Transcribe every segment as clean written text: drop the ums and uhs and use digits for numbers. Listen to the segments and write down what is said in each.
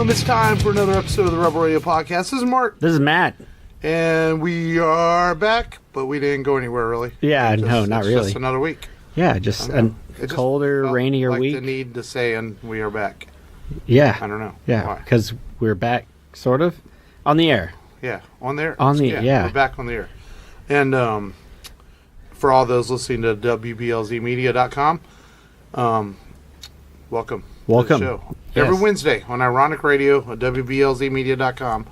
It's time for another episode of the Rebel Radio Podcast. This is Mark. This is Matt. And we are back, but we didn't go anywhere, really. Yeah, no, not really. Just another week. Yeah, just a colder, rainier like week. The need to say, and we are back. Yeah. I don't know. Yeah, because we're back, sort of, on the air. Yeah, on the air. Yeah. We're back on the air. And for all those listening to WBLZmedia.com, welcome. Welcome. To the show. Yes. Every Wednesday on Ironiq Radio at WBLZmedia.com,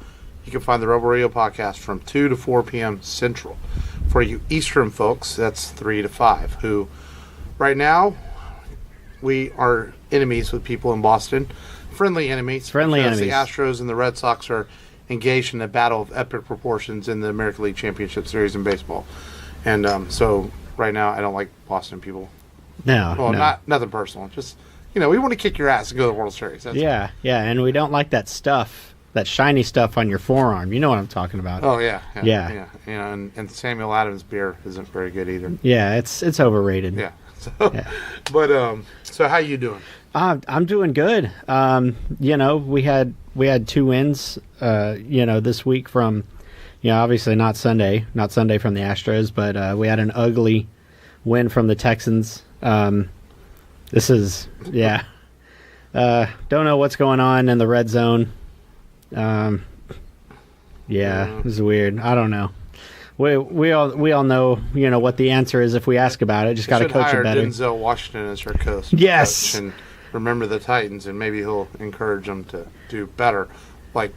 you can find the Rebel Radio Podcast from 2 to 4 p.m. Central. For you Eastern folks, that's 3 to 5, who right now we are enemies with people in Boston. Friendly enemies. Friendly enemies. The Astros and the Red Sox are engaged in a battle of epic proportions in the American League Championship Series in baseball. And so right now I don't like Boston people. No. Well, nothing personal. Just, we want to kick your ass and go to the World Series. That's yeah, and we don't like that stuff, that shiny stuff on your forearm. You know what I'm talking about. Oh, yeah. Yeah. And Samuel Adams beer isn't very good either. Yeah, it's overrated. Yeah. But so how you doing? I'm doing good. We had 2 wins, this week from, obviously not Sunday from the Astros, but we had an ugly win from the Texans. This is, don't know what's going on in the red zone. This is weird. I don't know. We all know, what the answer is if we ask about it. Just got to coach it better. Denzel Washington as our coach. Yes. And remember the Titans, and maybe he'll encourage them to do better. Like,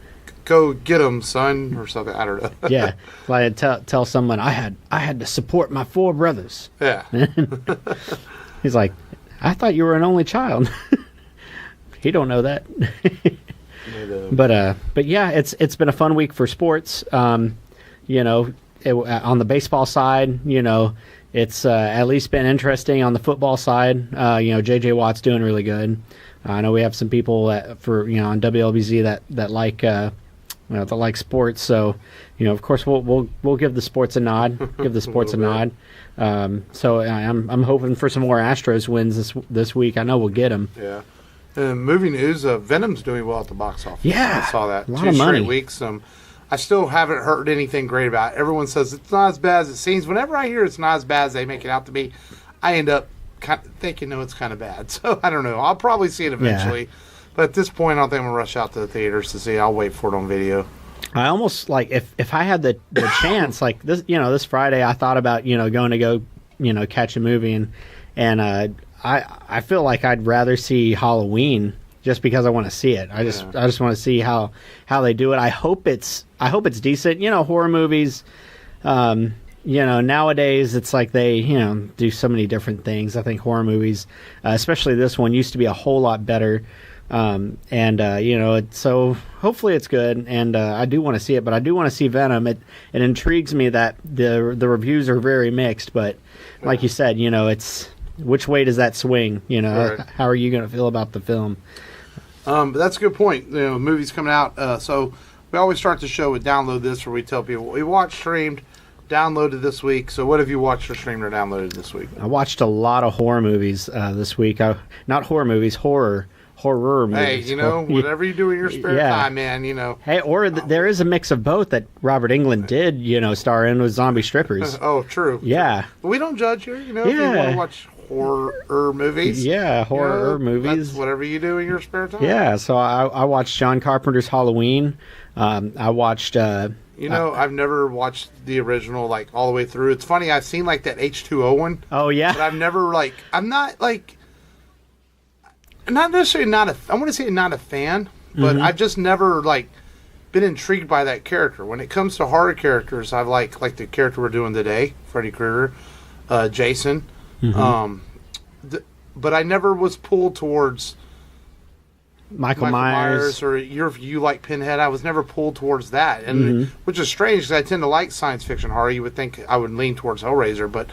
go get them, son, or something. I don't know. Yeah, like tell someone I had to support my 4 brothers. Yeah. He's like, I thought you were an only child. He don't know that. But yeah, it's been a fun week for sports. On the baseball side, it's at least been interesting. On the football side, J.J. Watt's doing really good. I know we have some people on WLBZ that like sports. So, of course we'll give the sports a nod. So I'm hoping for some more Astros wins this week. I know we'll get them. Yeah. Movie news: Venom's doing well at the box office. Yeah, I saw that. A lot 2 of money. straight weeks. I still haven't heard anything great about it. Everyone says it's not as bad as it seems. Whenever I hear it's not as bad as they make it out to be, I end up kind of thinking, no, it's kind of bad. So I don't know. I'll probably see it eventually. Yeah. But at this point, I don't think I'm going to rush out to the theaters to see it. I'll wait for it on video. I almost, like, if I had the chance, like, this Friday, I thought about, going to go, catch a movie. And I feel like I'd rather see Halloween just because I want to see it. I just want to see how they do it. I hope it's decent. Horror movies, nowadays it's like they, do so many different things. I think horror movies, especially this one, used to be a whole lot better. So hopefully it's good. And I do want to see it, but I do want to see Venom. It intrigues me that the reviews are very mixed, but like you said, it's which way does that swing? Right. How are you going to feel about the film? But that's a good point. Movies coming out. So we always start the show with Download This, where we tell people what we watched, streamed, downloaded this week. So what have you watched or streamed or downloaded this week? I watched a lot of horror movies this week. Not horror movies, horror movies. Hey, whatever you do in your spare time, man, Hey, there is a mix of both that Robert Englund did, star in with zombie strippers. Oh, true. Yeah. But we don't judge here, if you want to watch horror movies. Yeah, horror movies. That's whatever you do in your spare time. Yeah, so I watched John Carpenter's Halloween. I watched... I've never watched the original, like, all the way through. It's funny, I've seen, like, that H2O one. Oh, yeah? But I've never, like... I'm not, like... Not necessarily not a... I want to say not a fan, but I've just never, like, been intrigued by that character. When it comes to horror characters, I like the character we're doing today, Freddy Krueger, Jason... but I never was pulled towards Michael Myers or you like Pinhead. I was never pulled towards that, and which is strange because I tend to like science fiction horror. You would think I would lean towards Hellraiser, but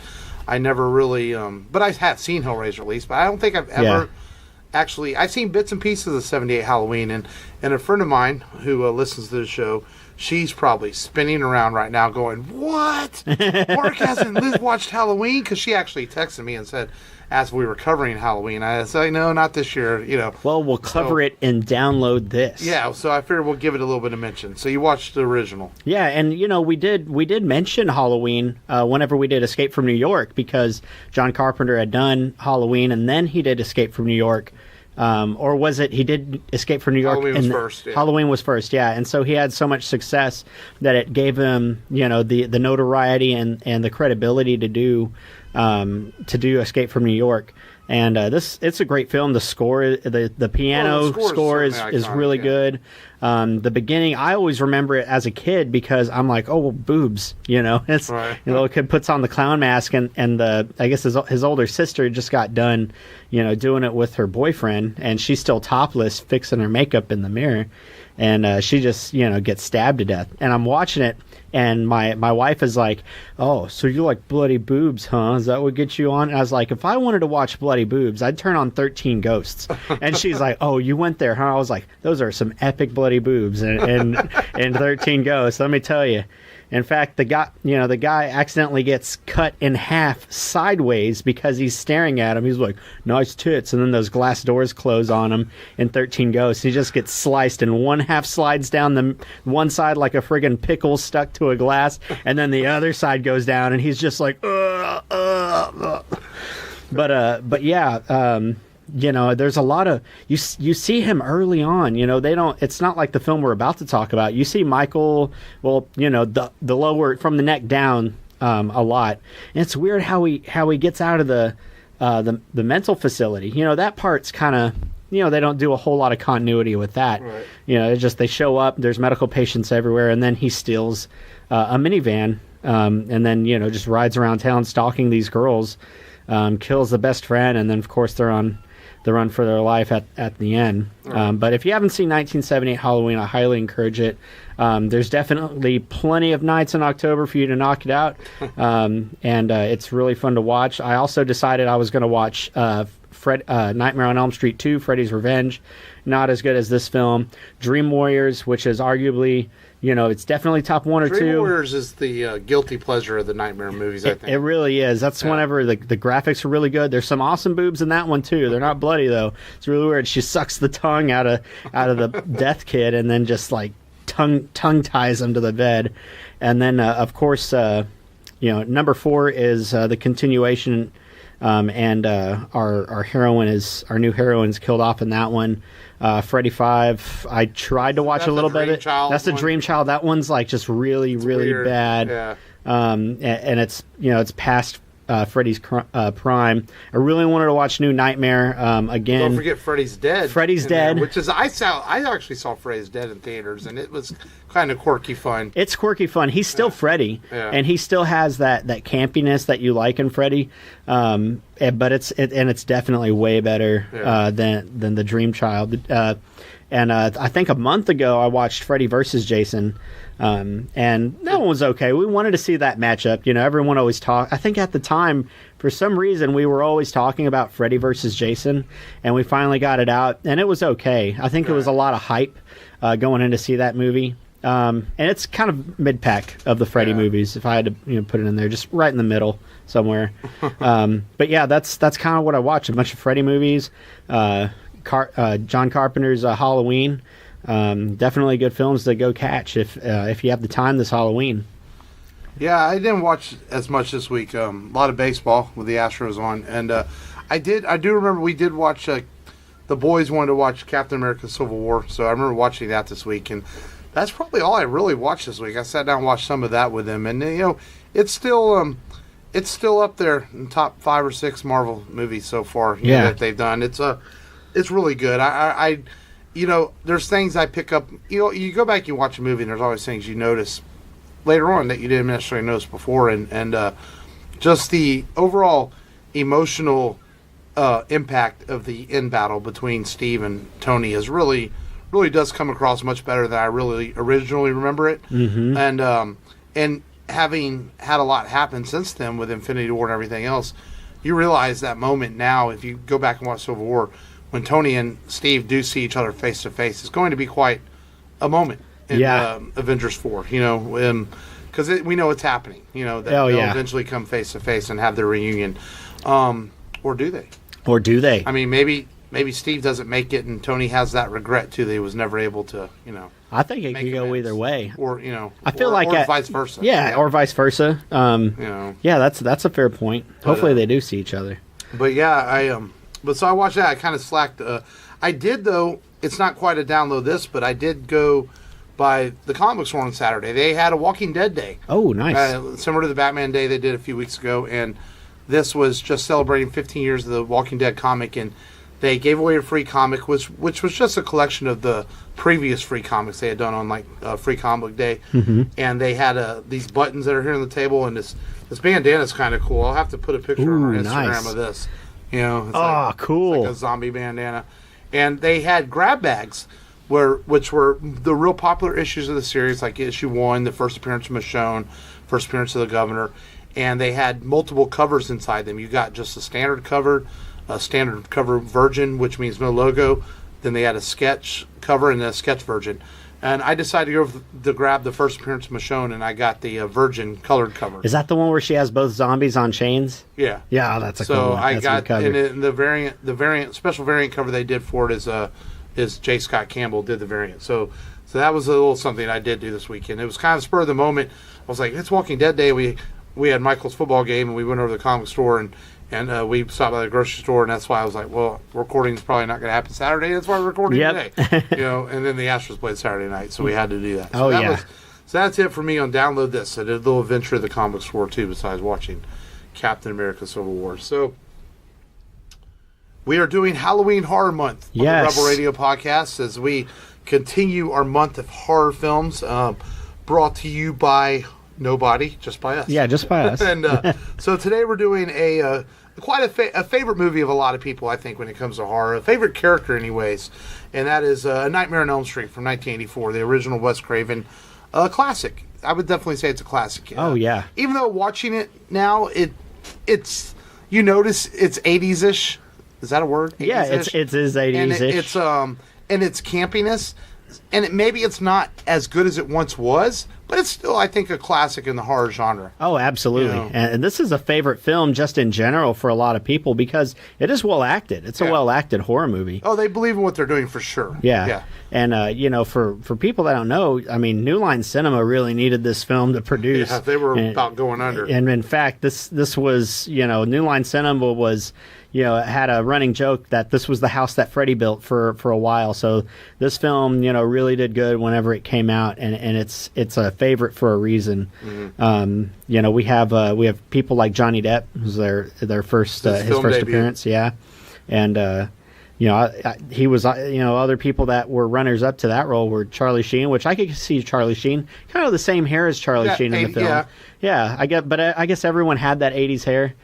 I never really. But I have seen Hellraiser at least, but I don't think I've ever actually. I've seen bits and pieces of '78 Halloween, and And a friend of mine who listens to the show, she's probably spinning around right now going, what? Mark hasn't watched Halloween? Because she actually texted me and said, as we were covering Halloween, I said, no, not this year, Well, we'll cover it and download this. Yeah, so I figured we'll give it a little bit of mention. So you watched the original. Yeah, and, we did mention Halloween whenever we did Escape from New York, because John Carpenter had done Halloween, and then he did Escape from New York. Or was it he did Escape from New York? Halloween was first. Yeah. Halloween was first, yeah. And so he had so much success that it gave him, the notoriety and the credibility to do Escape from New York. And it's a great film. The score, the piano score is really good. The beginning, I always remember it as a kid because I'm like, oh, well, boobs, It's right. The little kid puts on the clown mask, and I guess his older sister just got done, doing it with her boyfriend, and she's still topless, fixing her makeup in the mirror, and she just gets stabbed to death. And I'm watching it. And my wife is like, oh, so you like bloody boobs, huh? Is that what gets you on? And I was like, if I wanted to watch bloody boobs, I'd turn on 13 Ghosts. And she's like, oh, you went there, huh? I was like, those are some epic bloody boobs and 13 Ghosts, let me tell you. In fact, the guy accidentally gets cut in half sideways because he's staring at him. He's like, nice tits. And then those glass doors close on him in 13 Ghosts. He just gets sliced, and one half slides down the one side like a friggin' pickle stuck to a glass. And then the other side goes down, and he's just like, ugh. But yeah, there's a lot of you see him early on. It's not like the film we're about to talk about. You see Michael, the lower from the neck down a lot. And it's weird how he gets out of the mental facility. That part's kind of, they don't do a whole lot of continuity with that. Right. It's just they show up, there's medical patients everywhere, and then he steals a minivan, and then just rides around town stalking these girls, kills the best friend, and then of course they're on the run for their life at the end. Right. But if you haven't seen 1978 Halloween, I highly encourage it. There's definitely plenty of nights in October for you to knock it out, and it's really fun to watch. I also decided I was going to watch Nightmare on Elm Street 2, Freddy's Revenge. Not as good as this film. Dream Warriors, which is arguably, it's definitely top one or two. Dream Warriors is the guilty pleasure of the Nightmare movies, I think. It really is. That's whenever the graphics are really good. There's some awesome boobs in that one, too. They're not bloody, though. It's really weird. She sucks the tongue out of the death kid and then just, like, tongue ties him to the bed. And then, of course, number 4 is the continuation, and our new heroine is killed off in that one. Freddy 5, I tried to watch a little bit of it. That's the Dream Child. That one's like just really, really bad. Yeah. And it's it's past Freddy's prime. I really wanted to watch New Nightmare again. Don't forget Freddy's Dead. Freddy's Dead, which is I actually saw Freddy's Dead in theaters, and it was kind of quirky fun. It's quirky fun. He's still Freddy, and he still has that campiness that you like in Freddy. But it's definitely way better than the Dream Child. And I think a month ago I watched Freddy vs. Jason. And that one was okay. We wanted to see that matchup. Everyone always talk. I think at the time, for some reason, we were always talking about Freddy versus Jason, and we finally got it out, and it was okay. I think it was a lot of hype going in to see that movie. And it's kind of mid-pack of the Freddy movies, if I had to put it in there, just right in the middle somewhere. But yeah, that's kind of what I watch. A bunch of Freddy movies, John Carpenter's Halloween. Definitely good films to go catch if you have the time this Halloween. Yeah, I didn't watch as much this week. A lot of baseball with the Astros on, and I do remember we did watch. The boys wanted to watch Captain America: Civil War, so I remember watching that this week, and that's probably all I really watched this week. I sat down and watched some of that with them, and it's still up there in top 5 or 6 Marvel movies so far that they've done. It's really good. I there's things I pick up. You go back, you watch a movie, and there's always things you notice later on that you didn't necessarily notice before, and just the overall emotional impact of the end battle between Steve and Tony is really does come across much better than I really originally remember it. Mm-hmm. And having had a lot happen since then with Infinity War and everything else, you realize that moment now, if you go back and watch Civil War, when Tony and Steve do see each other face to face, it's going to be quite a moment in Avengers 4. You know, because we know it's happening. You know that they'll eventually come face to face and have their reunion, or do they? Or do they? I mean, maybe Steve doesn't make it, and Tony has that regret too that he was never able to, you know. I think it could go either way, or you know, I feel like vice versa. Yeah, or vice versa. You know, yeah, that's a fair point. Hopefully, they do see each other. But yeah, but so I watched that. I kind of slacked. I did though. It's not quite a download this, but I did go by the comic book store on Saturday. They had a Walking Dead day. Oh, nice. Similar to the Batman day they did a few weeks ago, and this was just celebrating 15 years of the Walking Dead comic, and they gave away a free comic, which was just a collection of the previous free comics they had done on like Free Comic Book Day. Mm-hmm. And they had these buttons that are here on the table, and this bandana is kind of cool. I'll have to put a picture on our Instagram of this. You know, it's cool. It's like a zombie bandana. And they had grab bags, which were the real popular issues of the series, like issue 1, the first appearance of Michonne, first appearance of the Governor. And they had multiple covers inside them. You got just a standard cover Virgin, which means no logo. Then they had a sketch cover and a sketch Virgin. And I decided to grab the first appearance of Michonne, and I got the Virgin colored cover. Is that the one where she has both zombies on chains? Yeah. Yeah, that's a cool one. So I got, and the special variant cover they did for it is J. Scott Campbell did the variant. So that was a little something I did do this weekend. It was kind of spur of the moment. I was like, it's Walking Dead Day. We had Michael's football game, and we went over to the comic store, and we stopped by the grocery store, and that's why I was like, well, recording is probably not going to happen Saturday. That's why we're recording today. You know, and then the Astros played Saturday night, so we had to do that. So so that's it for me on Download This. I did a little adventure of the comic store, too, besides watching Captain America Civil War. So we are doing Halloween Horror Month on the Rebel Radio podcast as we continue our month of horror films brought to you by nobody, just by us. Yeah, just by us. And so today we're doing quite a favorite movie of a lot of people, I think, when it comes to horror. A favorite character, anyways. And that is A Nightmare on Elm Street from 1984, the original Wes Craven classic. I would definitely say it's a classic. Oh, yeah. Even though watching it now, it's you notice it's 80s-ish. Is that a word? 80s-ish? Yeah, it is 80s-ish. And it's campiness. And maybe it's not as good as it once was, but it's still, I think, a classic in the horror genre. Oh, absolutely. You know? And this is a favorite film just in general for a lot of people because it is well acted. It's a well acted horror movie. Oh, they believe in what they're doing for sure. Yeah. And, you know, for people that don't know, I mean, New Line Cinema really needed this film to produce. Yeah, they were about going under. And in fact, this was, you know, New Line Cinema was, you know, it had a running joke that this was the house that Freddy built for a while. So this film, you know, really did good whenever it came out, and it's a favorite for a reason. Mm-hmm. You know, we have people like Johnny Depp, who's their first his first debut. Appearance, and you know, he was, you know, other people that were runners up to that role were Charlie Sheen, which I could see Charlie Sheen, kind of the same hair as Charlie Sheen in the film. Yeah, I guess everyone had that 80s hair.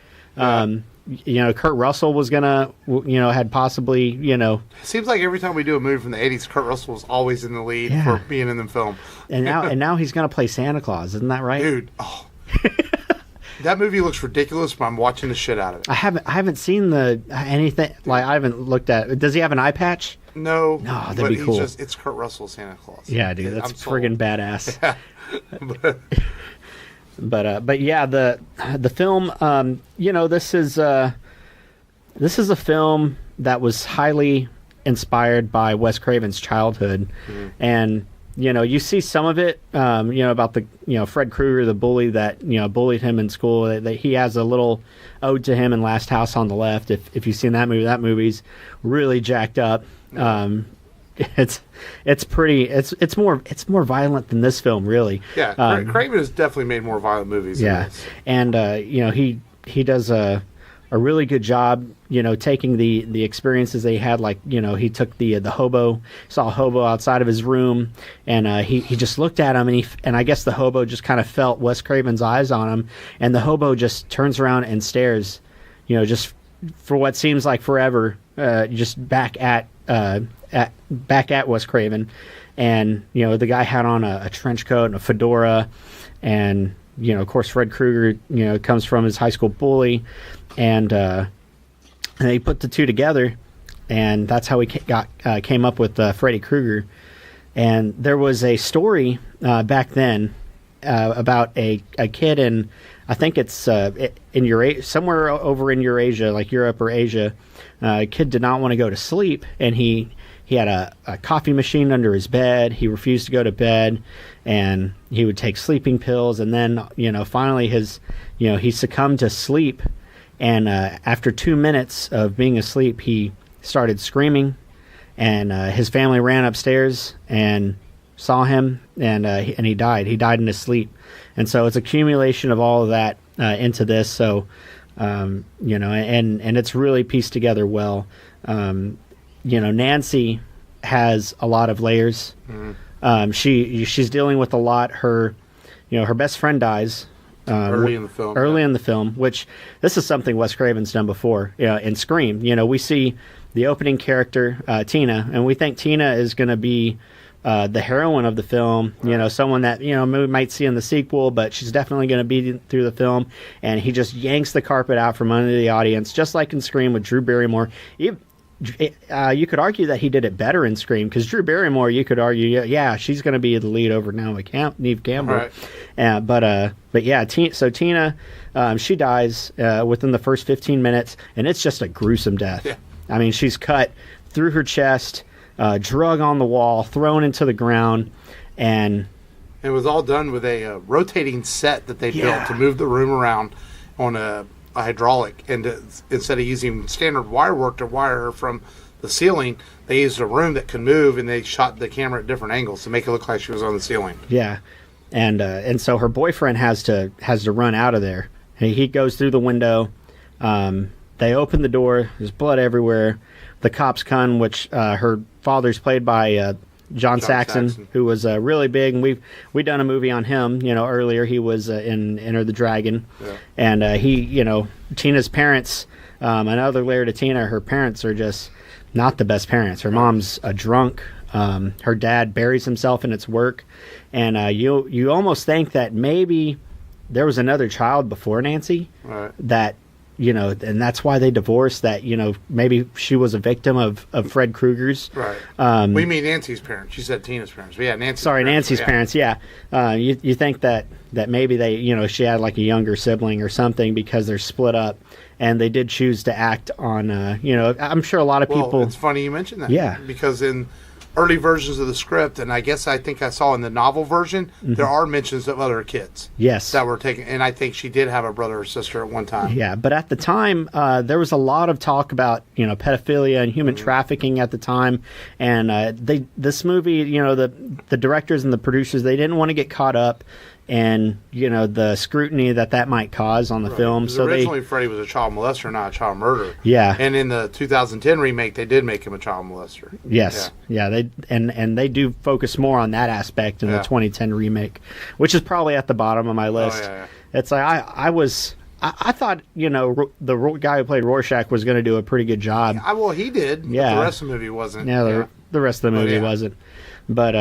You know, Kurt Russell was gonna, you know, had possibly, you know. Seems like every time we do a movie from the 80s, Kurt Russell was always in the lead for being in the film. And now he's gonna play Santa Claus, isn't that right? Dude, that movie looks ridiculous, but I'm watching the shit out of it. I haven't seen anything, like I haven't looked at. Does he have an eye patch? No, that'd be cool. It's Kurt Russell Santa Claus. Yeah, dude, that's friggin' badass. Yeah. But yeah, the film, you know, this is a film that was highly inspired by Wes Craven's childhood, and you know, you see some of it, you know, about the, you know, Fred Krueger, the bully that, you know, bullied him in school. That he has a little ode to him in Last House on the Left. If you've seen that movie's really jacked up. It's more violent than this film, really. Yeah, Craven has definitely made more violent movies. Yeah, and you know, he does a really good job, you know, taking the experiences they had. Like, you know, he took the hobo, saw a hobo outside of his room, and he just looked at him, and I guess the hobo just kind of felt Wes Craven's eyes on him, and the hobo just turns around and stares, you know, just for what seems like forever, just back at Wes Craven. And, you know, the guy had on a trench coat and a fedora, and, you know, of course, Fred Krueger, you know, comes from his high school bully, and they put the two together, and that's how we came up with Freddy Krueger. And there was a story back then about a kid in, I think it's in Eurasia, somewhere over in Eurasia, like Europe or Asia. A kid did not want to go to sleep, and he had a coffee machine under his bed. He refused to go to bed, and he would take sleeping pills. And then, finally he succumbed to sleep. And after 2 minutes of being asleep, he started screaming, and his family ran upstairs and saw him, and he died. He died in his sleep. And so it's accumulation of all of that into this. So, and it's really pieced together well. Nancy has a lot of layers. Mm-hmm. She's dealing with a lot. Her best friend dies early in the film. In the film, which this is something Wes Craven's done before. In Scream, we see the opening character Tina, and we think Tina is going to be the heroine of the film. Right. Someone that we might see in the sequel, but she's definitely going to be through the film. And he just yanks the carpet out from under the audience, just like in Scream with Drew Barrymore. You could argue that he did it better in Scream, because Drew Barrymore, you could argue, she's going to be the lead over Neve Campbell. Right. But yeah, so Tina, she dies within the first 15 minutes, and it's just a gruesome death. Yeah. I mean, she's cut through her chest, drug on the wall, thrown into the ground, and it was all done with a rotating set that they built to move the room around on a hydraulic, and instead of using standard wire work to wire her from the ceiling, they used a room that could move, and they shot the camera at different angles to make it look like she was on the ceiling. Yeah, and so her boyfriend has to run out of there. He goes through the window. They open the door. There's blood everywhere. The cops come, which her father's played by John Saxon, who was really big, and we've done a movie on him. Earlier he was in Enter the Dragon, and he, Tina's parents. Another layer to Tina. Her parents are just not the best parents. Her mom's a drunk. Her dad buries himself in its work, and you almost think that maybe there was another child before Nancy. Right. That. And that's why they divorced, that, maybe she was a victim of Fred Krueger's. Right. We mean Nancy's parents. She said Tina's parents. But yeah, Nancy's parents, yeah. You think that maybe they, she had like a younger sibling or something, because they're split up, and they did choose to act on, I'm sure a lot of people. Well, it's funny you mentioned that. Yeah. Because in early versions of the script, and I think I saw in the novel version, mm-hmm. there are mentions of other kids. Yes. That were taken, and I think she did have a brother or sister at one time. Yeah, but at the time, there was a lot of talk about, pedophilia and human mm-hmm. trafficking at the time, and this movie, the directors and the producers, they didn't want to get caught up and the scrutiny that might cause on the film. So originally Freddy was a child molester, not a child murderer. Yeah. And in the 2010 remake, they did make him a child molester. Yes. Yeah. They do focus more on that aspect in the 2010 remake, which is probably at the bottom of my list. Oh, yeah. It's like I thought the guy who played Rorschach was going to do a pretty good job. Yeah, well, he did. Yeah. But the rest of the movie wasn't. Yeah. The rest of the movie wasn't. But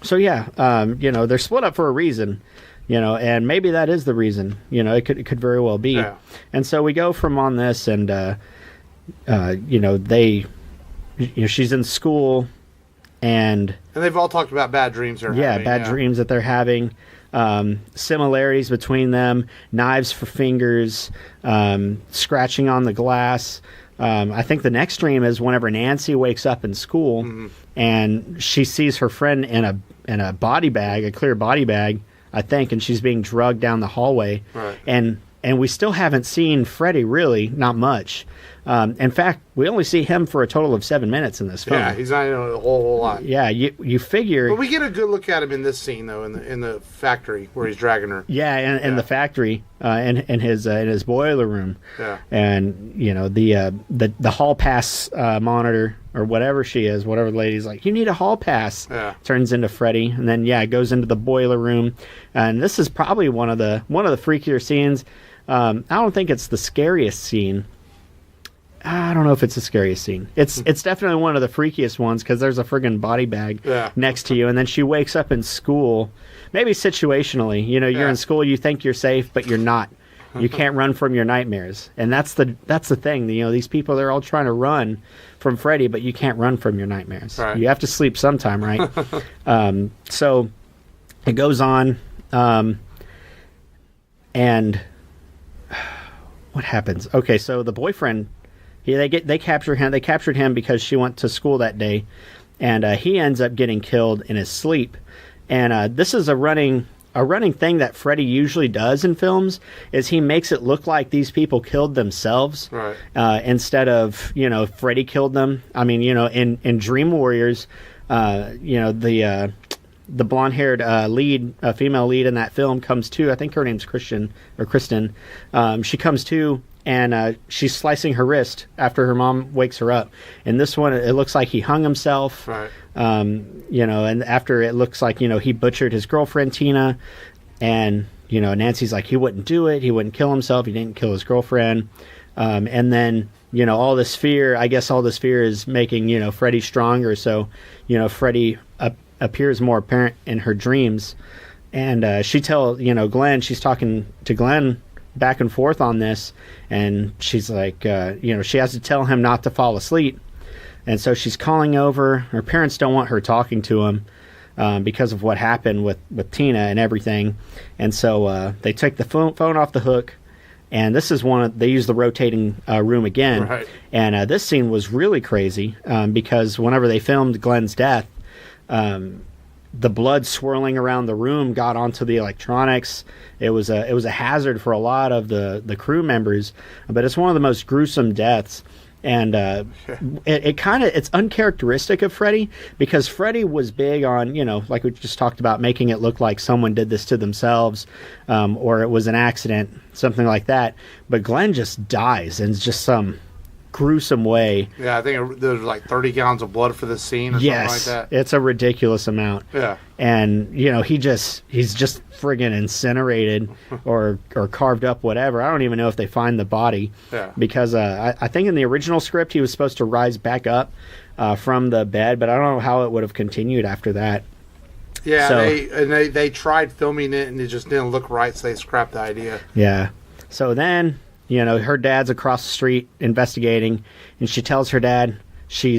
So they're split up for a reason, and maybe that is the reason. It could very well be. Yeah. And so we go from on this, and she's in school, and they've all talked about bad dreams they're having. Bad dreams that they're having. Similarities between them: knives for fingers, scratching on the glass. I think the next dream is whenever Nancy wakes up in school, mm-hmm. and she sees her friend in a body bag, a clear body bag, I think, and she's being drugged down the hallway. Right. And we still haven't seen Freddy, really, not much. In fact, we only see him for a total of 7 minutes in this film. Yeah, he's not in a whole lot. Yeah, you figure. But we get a good look at him in this scene, though, in the factory where he's dragging her. Yeah, in the factory, in his boiler room. Yeah. And the hall pass monitor, or whatever she is, whatever the lady's like, you need a hall pass. Yeah. Turns into Freddy, and then goes into the boiler room, and this is probably one of the freakier scenes. I don't think it's the scariest scene. I don't know if it's the scariest scene. It's definitely one of the freakiest ones, because there's a friggin' body bag next to you, and then she wakes up in school. Maybe situationally, you're in school, you think you're safe, but you're not. You can't run from your nightmares. And that's the thing. You know, these people, they're all trying to run from Freddy, but you can't run from your nightmares. Right. You have to sleep sometime, right? So it goes on, and what happens? Okay, so the boyfriend, they capture him. They captured him because she went to school that day, and he ends up getting killed in his sleep. And this is a running thing that Freddy usually does in films, is he makes it look like these people killed themselves, right, instead of, you know, Freddy killed them. I mean, you know, in Dream Warriors, you know, the blonde-haired female lead in that film comes to, I think her name's Kristen. She comes to, and she's slicing her wrist after her mom wakes her up. In this one, it looks like he hung himself. Right. You know, and after, it looks like, you know, he butchered his girlfriend, Tina. And, you know, Nancy's like, he wouldn't do it. He wouldn't kill himself. He didn't kill his girlfriend. And then, you know, all this fear is making, you know, Freddy stronger. So, you know, Freddy appears more apparent in her dreams. And she tells, you know, Glenn, she's talking to Glenn back and forth on this, and she's like, you know, she has to tell him not to fall asleep. And so she's calling over. Her parents don't want her talking to him because of what happened with Tina and everything. And so they take the phone off the hook, and this is they use the rotating room again. Right. And this scene was really crazy because whenever they filmed Glenn's death, the blood swirling around the room got onto the electronics. It was a hazard for a lot of the crew members, but it's one of the most gruesome deaths. And it's uncharacteristic of Freddy, because Freddy was big on, you know, like we just talked about, making it look like someone did this to themselves, or it was an accident, something like that. But Glenn just dies in just some gruesome way. Yeah, I think there's like 30 gallons of blood for this scene or something like that. It's a ridiculous amount. Yeah. And, you know, he's just friggin' incinerated or carved up, whatever. I don't even know if they find the body. Yeah. Because I think in the original script he was supposed to rise back up from the bed, but I don't know how it would have continued after that. Yeah, so, they tried filming it and it just didn't look right, so they scrapped the idea. Yeah. So then, you know, her dad's across the street investigating, and she tells her dad she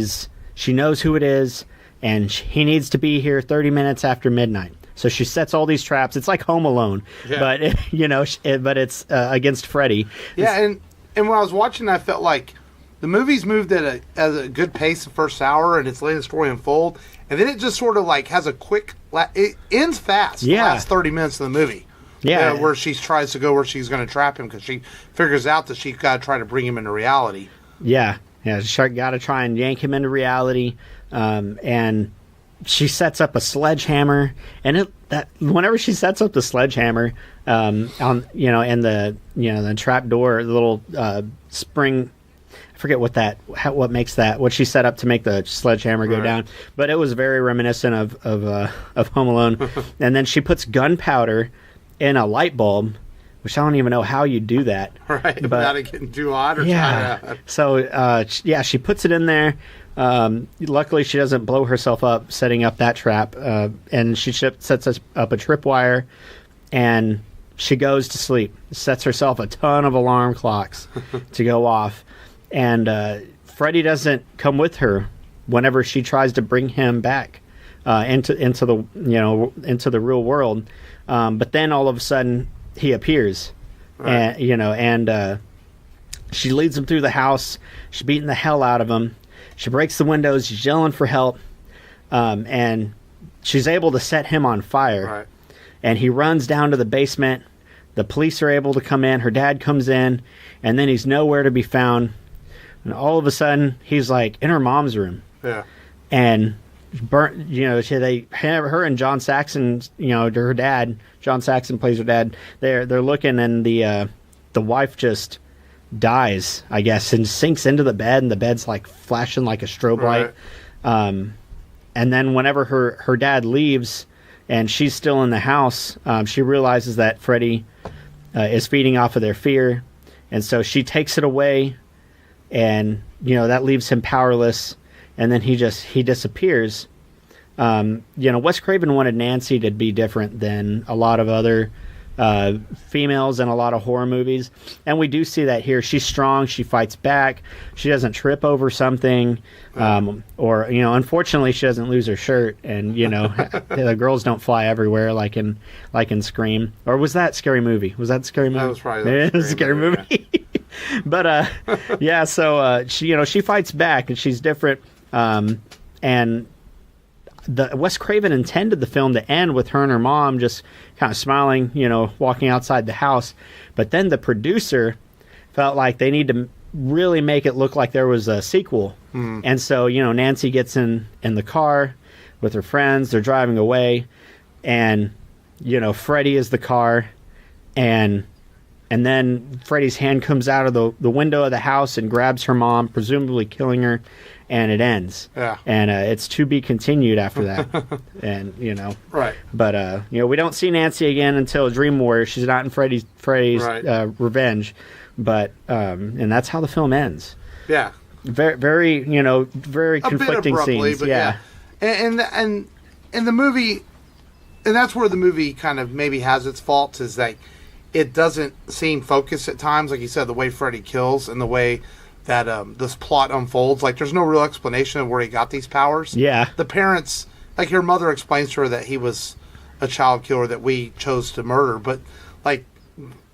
knows who it is, and he needs to be here 30 minutes after midnight. So she sets all these traps. It's like Home Alone, but you know, but it's against Freddy. Yeah, and when I was watching, I felt like the movie's moved at a good pace the first hour, and it's letting the story unfold, and then it just sort of like has a quick. It ends fast. Yeah, the last 30 minutes of the movie. Yeah, where she tries to go where she's going to trap him because she figures out that she's got to try to bring him into reality. Yeah, she got to try and yank him into reality, and she sets up a sledgehammer. And whenever she sets up the sledgehammer, on in the trap door, the little spring. I forget what makes that. What she set up to make the sledgehammer go down, but it was very reminiscent of Home Alone. And then she puts gunpowder in a light bulb, which I don't even know how you do that. Right, without it getting too hot or yeah. So, she puts it in there. Luckily, she doesn't blow herself up setting up that trap. And she sets up a tripwire, and she goes to sleep. Sets herself a ton of alarm clocks to go off. And Freddy doesn't come with her whenever she tries to bring him back into the real world. But then all of a sudden he appears, right. and she leads him through the house. She's beating the hell out of him. She breaks the windows. She's yelling for help, and she's able to set him on fire. Right. And he runs down to the basement. The police are able to come in. Her dad comes in, and then he's nowhere to be found. And all of a sudden, he's like in her mom's room. Yeah. And burnt, her and John Saxon, her dad, John Saxon plays her dad. They're looking, and the wife just dies, I guess, and sinks into the bed, and the bed's like flashing like a strobe light. And then whenever her dad leaves, and she's still in the house, she realizes that Freddy is feeding off of their fear, and so she takes it away, and that leaves him powerless. And then he disappears. Wes Craven wanted Nancy to be different than a lot of other females in a lot of horror movies, and we do see that here. She's strong. She fights back. She doesn't trip over something, or unfortunately, she doesn't lose her shirt. And the girls don't fly everywhere like in Scream. Or was that Scary Movie? Was that Scary Movie? That was probably the Scary movie. But yeah, so she fights back, and she's different. And Wes Craven intended the film to end with her and her mom just kind of smiling, walking outside the house. But then the producer felt like they need to really make it look like there was a sequel. And so, Nancy gets in the car with her friends. They're driving away. And, Freddy is the car. And then Freddy's hand comes out of the window of the house and grabs her mom, presumably killing her. And it ends. Yeah. And it's to be continued after that. And, Right. But, we don't see Nancy again until Dream Warrior. She's not in Freddy's right. Revenge. But, and that's how the film ends. Yeah. Very, very, very conflicting scenes. But yeah. And the movie, and that's where the movie kind of maybe has its faults, is that it doesn't seem focused at times. Like you said, the way Freddy kills and the way that this plot unfolds. Like, there's no real explanation of where he got these powers. Yeah. The parents, like, your mother explains to her that he was a child killer that we chose to murder. But, like,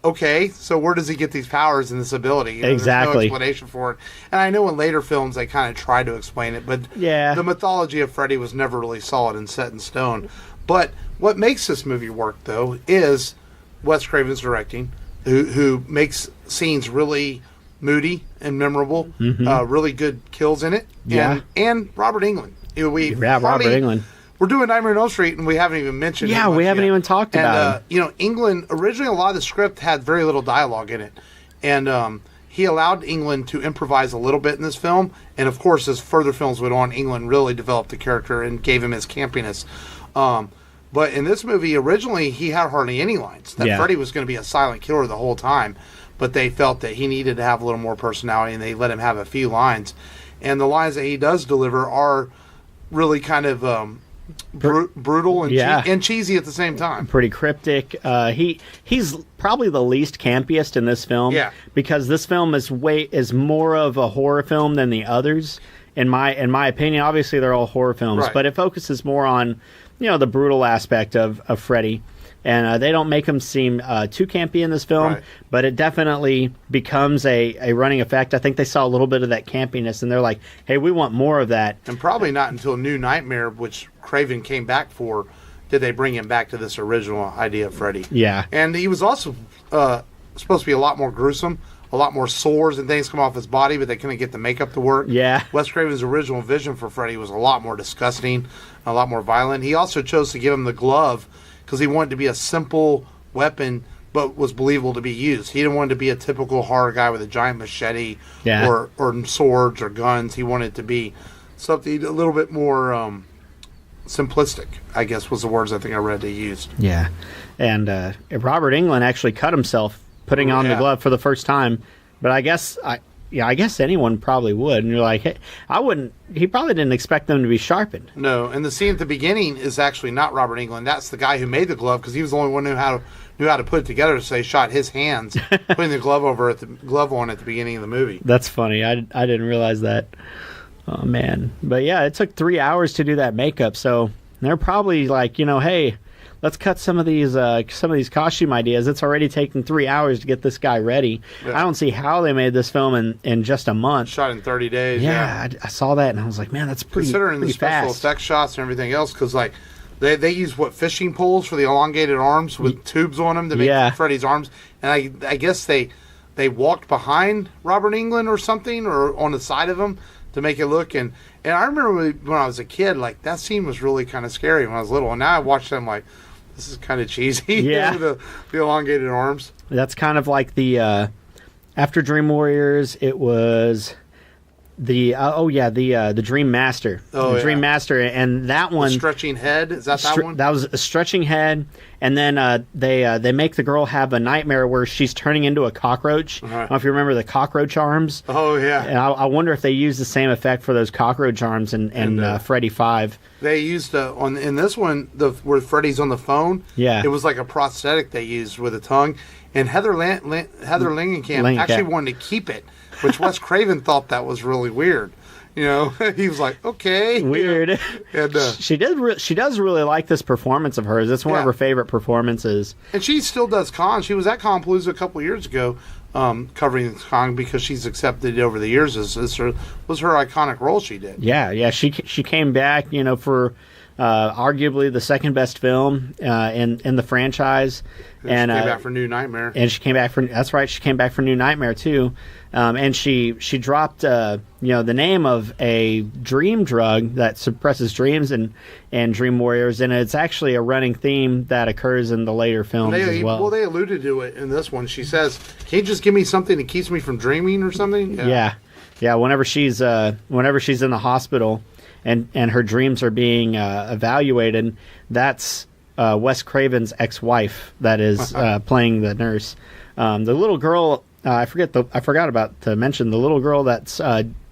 okay, so where does he get these powers and this ability? Exactly. There's no explanation for it. And I know in later films they kind of try to explain it, but the mythology of Freddy was never really solid and set in stone. But what makes this movie work, though, is Wes Craven's directing, who makes scenes really moody and memorable, really good kills in it, and Robert Englund. Robert Englund. We're doing Nightmare on Elm Street, and we haven't even mentioned. Yeah, we haven't even talked about him. Englund originally, a lot of the script had very little dialogue in it, and he allowed Englund to improvise a little bit in this film. And of course, as further films went on, Englund really developed the character and gave him his campiness. But in this movie, originally he had hardly any lines. That Freddy was going to be a silent killer the whole time. But they felt that he needed to have a little more personality, and they let him have a few lines. And the lines that he does deliver are really kind of brutal and cheesy at the same time. Pretty cryptic. He's probably the least campiest in this film. Yeah. Because this film is more of a horror film than the others, in my opinion. Obviously, they're all horror films, but it focuses more on the brutal aspect of Freddy. And they don't make him seem too campy in this film, but it definitely becomes a running effect. I think they saw a little bit of that campiness, and they're like, hey, we want more of that. And probably not until New Nightmare, which Craven came back for, did they bring him back to this original idea of Freddy. Yeah. And he was also supposed to be a lot more gruesome, a lot more sores and things come off his body, but they couldn't get the makeup to work. Yeah. Wes Craven's original vision for Freddy was a lot more disgusting, a lot more violent. He also chose to give him the glove because he wanted to be a simple weapon, but was believable to be used. He didn't want to be a typical horror guy with a giant machete or swords or guns. He wanted it to be something a little bit more simplistic, I guess was the words I think I read they used. Yeah. And Robert Englund actually cut himself putting on the glove for the first time. But I guess anyone probably would. And you're like, hey, I wouldn't. He probably didn't expect them to be sharpened. No, and the scene at the beginning is actually not Robert Englund. That's the guy who made the glove, because he was the only one who knew how to put it together. So he shot his hands putting the glove on at the beginning of the movie. That's funny. I didn't realize that. Oh man, but yeah, it took 3 hours to do that makeup. So they're probably like, hey, let's cut some of these costume ideas. It's already taken 3 hours to get this guy ready. Yeah. I don't see how they made this film in just a month. Shot in 30 days. Yeah. I saw that and I was like, man, that's pretty considering pretty the special fast. effects shots and everything else, because like they use fishing poles for the elongated arms with tubes on them to make Freddy's arms, and I guess they walked behind Robert Englund or something, or on the side of him to make it look. And I remember when I was a kid, like that scene was really kind of scary when I was little, and now I watch them like, this is kind of cheesy. Yeah. the elongated arms. That's kind of like the after Dream Warriors, it was the Dream Master. Dream Master, and that one, the stretching head, is that one? That was a stretching head, and then they make the girl have a nightmare where she's turning into a cockroach. I don't know if you remember the cockroach arms. Oh yeah. And I wonder if they used the same effect for those cockroach arms in Freddy 5. They used in this one where Freddy's on the phone. Yeah, it was like a prosthetic they used with a tongue, and Heather Langenkamp actually wanted to keep it, which Wes Craven thought that was really weird. You know, he was like, okay, weird. You know, and she does really like this performance of hers. It's one of her favorite performances, and she still does con. She was at Conpalooza a couple of years ago, covering con because she's accepted over the years as was her iconic role she did. Yeah. She came back, you know, for arguably the second best film in the franchise, and she came back for New Nightmare. And she came back for She came back for New Nightmare too, and she dropped the name of a dream drug that suppresses dreams and dream warriors, and it's actually a running theme that occurs in the later films as well. Well, they alluded to it in this one. She says, "Can you just give me something that keeps me from dreaming or something?" Yeah. Whenever she's in the hospital. And her dreams are being evaluated. That's Wes Craven's ex-wife that is playing the nurse. The little girl, I forgot to mention the little girl that's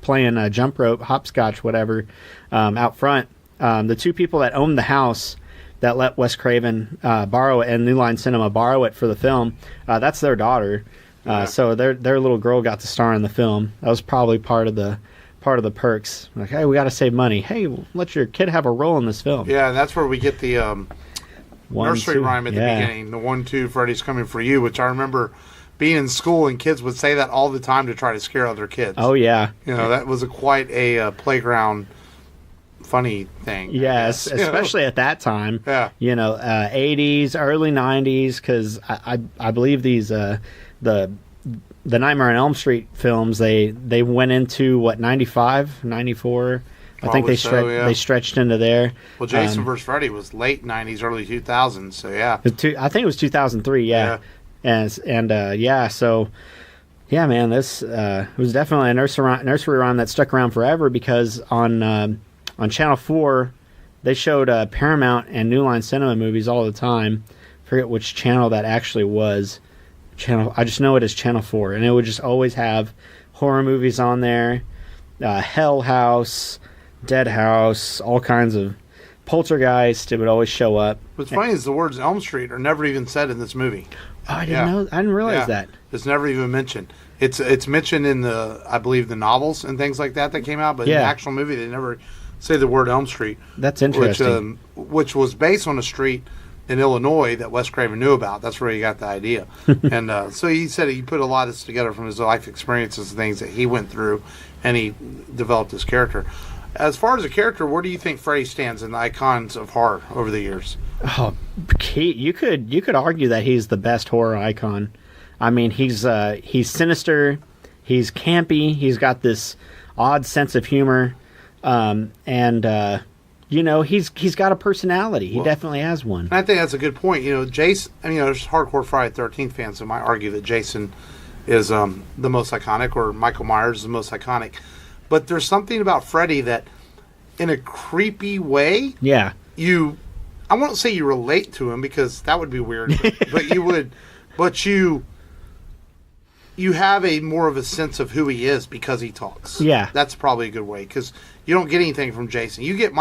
playing jump rope, hopscotch, whatever, out front. The two people that own the house that let Wes Craven borrow it and New Line Cinema borrow it for the film, that's their daughter. So their little girl got to star in the film. That was probably part of the perks. Like, hey, we got to save money. Hey, let your kid have a role in this film. Yeah, and that's where we get the nursery rhyme at the beginning. The 1-2, Freddy's coming for you, which I remember being in school and kids would say that all the time to try to scare other kids. Oh yeah, that was quite a playground funny thing. Yes, especially at that time. Yeah, 80s, early 90s, because I believe these the Nightmare on Elm Street films, they went into, 95, 94? I think they stretched into there. Well, Jason vs. Freddy was late 90s, early 2000s, so yeah. I think it was 2003, yeah. So, yeah, man, this was definitely a nursery rhyme that stuck around forever because on Channel 4, they showed Paramount and New Line Cinema movies all the time. I forget which channel that actually was. I just know it as Channel 4, and it would just always have horror movies on there, Hell House, Dead House, all kinds of Poltergeist. It would always show up. What's funny is the words Elm Street are never even said in this movie. Oh, I didn't know. I didn't realize that. It's never even mentioned. It's mentioned in I believe the novels and things like that came out, but in the actual movie they never say the word Elm Street. That's interesting. Which was based on a street in Illinois that Wes Craven knew about. That's where he got the idea. And so he said he put a lot of this together from his life experiences and things that he went through, and he developed his character. As far as a character, where do you think Freddy stands in the icons of horror over the years? Oh, you could argue that he's the best horror icon. I mean, he's sinister, he's campy, he's got this odd sense of humor, he's got a personality. He definitely has one. I think that's a good point. Jason, there's hardcore Friday the 13th fans who might argue that Jason is the most iconic, or Michael Myers is the most iconic. But there's something about Freddy that, in a creepy way, I won't say you relate to him because that would be weird, but you would, you have more of a sense of who he is because he talks. Yeah, that's probably a good way, because you don't get anything from Jason. You get